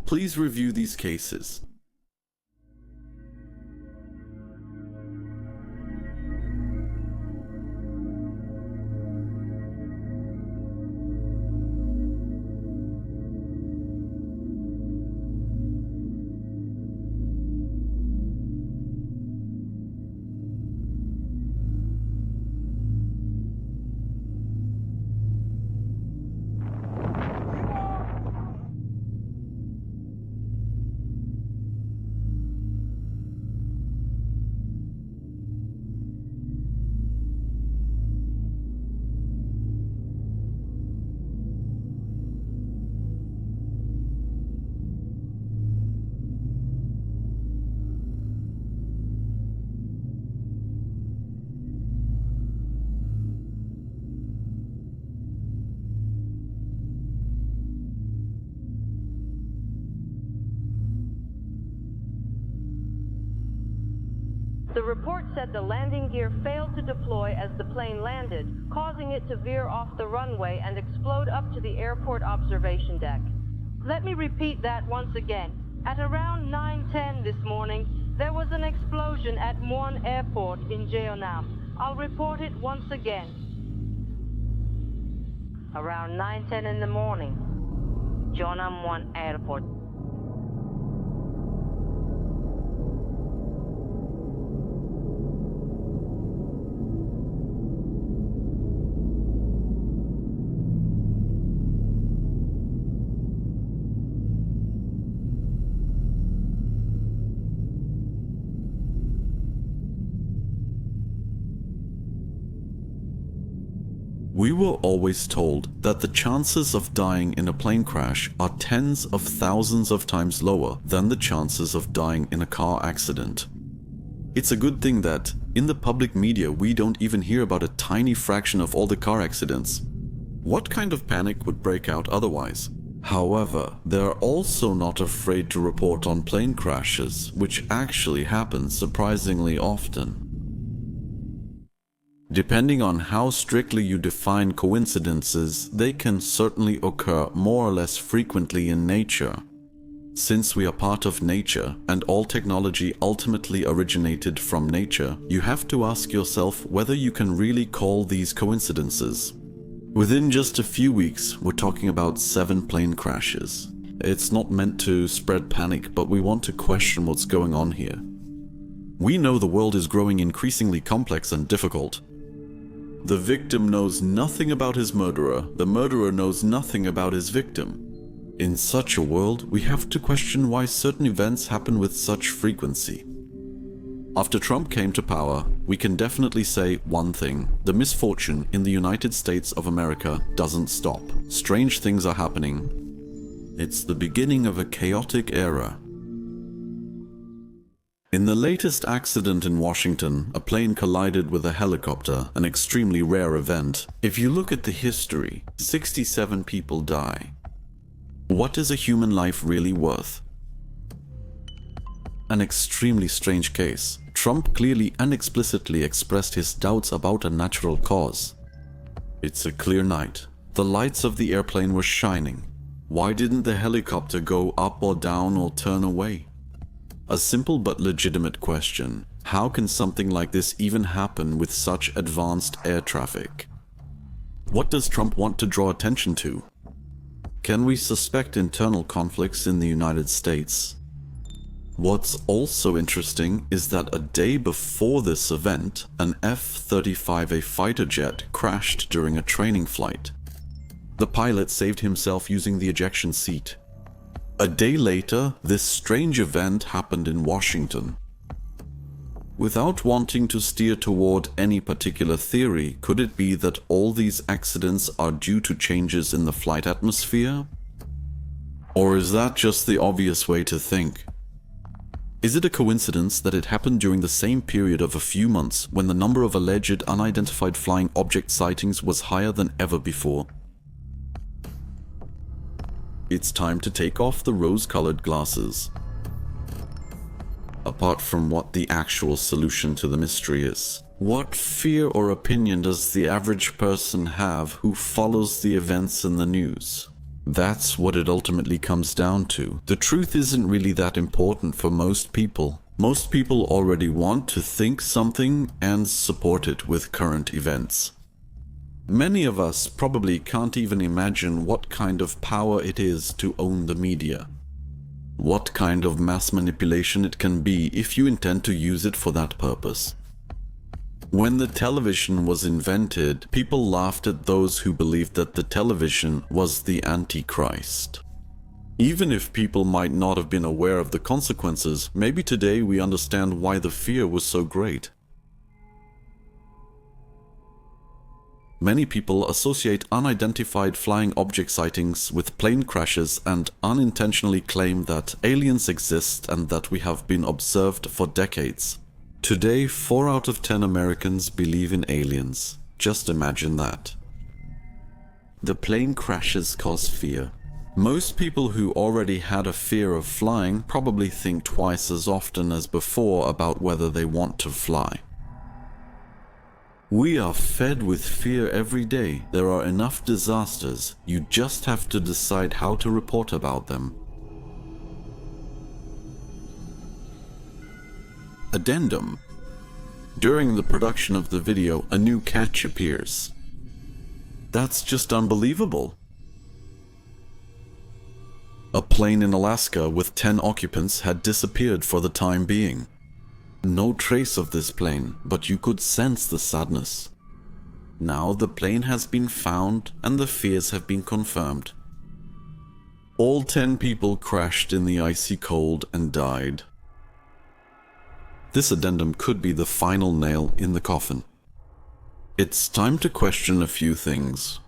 please review these cases. The report said the landing gear failed to deploy as the plane landed, causing it to veer off the runway and explode up to the airport observation deck. Let me repeat that once again. At around 9:10 this morning, there was an explosion at Muon Airport in Jeonnam. I'll report it once again. Around 9:10 in the morning, Jeonnam Muon Airport. We were always told that the chances of dying in a plane crash are tens of thousands of times lower than the chances of dying in a car accident. It's a good thing that, in the public media, we don't even hear about a tiny fraction of all the car accidents. What kind of panic would break out otherwise? However, they're also not afraid to report on plane crashes, which actually happen surprisingly often. Depending on how strictly you define coincidences, they can certainly occur more or less frequently in nature. Since we are part of nature, and all technology ultimately originated from nature, you have to ask yourself whether you can really call these coincidences. Within just a few weeks, we're talking about 7 plane crashes. It's not meant to spread panic, but we want to question what's going on here. We know the world is growing increasingly complex and difficult. The victim knows nothing about his murderer, the murderer knows nothing about his victim. In such a world, we have to question why certain events happen with such frequency. After Trump came to power, we can definitely say one thing: the misfortune in the United States of America doesn't stop. Strange things are happening. It's the beginning of a chaotic era. In the latest accident in Washington, a plane collided with a helicopter, an extremely rare event. If you look at the history, 67 people die. What is a human life really worth? An extremely strange case. Trump clearly and explicitly expressed his doubts about a natural cause. It's a clear night. The lights of the airplane were shining. Why didn't the helicopter go up or down or turn away? A simple but legitimate question. How can something like this even happen with such advanced air traffic? What does Trump want to draw attention to? Can we suspect internal conflicts in the United States? What's also interesting is that a day before this event, an F-35A fighter jet crashed during a training flight. The pilot saved himself using the ejection seat. A day later, this strange event happened in Washington. Without wanting to steer toward any particular theory, could it be that all these accidents are due to changes in the flight atmosphere? Or is that just the obvious way to think? Is it a coincidence that it happened during the same period of a few months when the number of alleged unidentified flying object sightings was higher than ever before? It's time to take off the rose-colored glasses. Apart from what the actual solution to the mystery is, what fear or opinion does the average person have who follows the events in the news? That's what it ultimately comes down to. The truth isn't really that important for most people. Most people already want to think something and support it with current events. Many of us probably can't even imagine what kind of power it is to own the media. What kind of mass manipulation it can be if you intend to use it for that purpose. When the television was invented, people laughed at those who believed that the television was the Antichrist. Even if people might not have been aware of the consequences, maybe today we understand why the fear was so great. Many people associate unidentified flying object sightings with plane crashes and unintentionally claim that aliens exist and that we have been observed for decades. Today, 4 out of 10 Americans believe in aliens. Just imagine that. The plane crashes cause fear. Most people who already had a fear of flying probably think twice as often as before about whether they want to fly. We are fed with fear every day. There are enough disasters. You just have to decide how to report about them. Addendum. During the production of the video, a new catch appears. That's just unbelievable. A plane in Alaska with 10 occupants had disappeared for the time being. No trace of this plane, but you could sense the sadness. Now the plane has been found and the fears have been confirmed. All 10 people crashed in the icy cold and died. This addendum could be the final nail in the coffin. It's time to question a few things.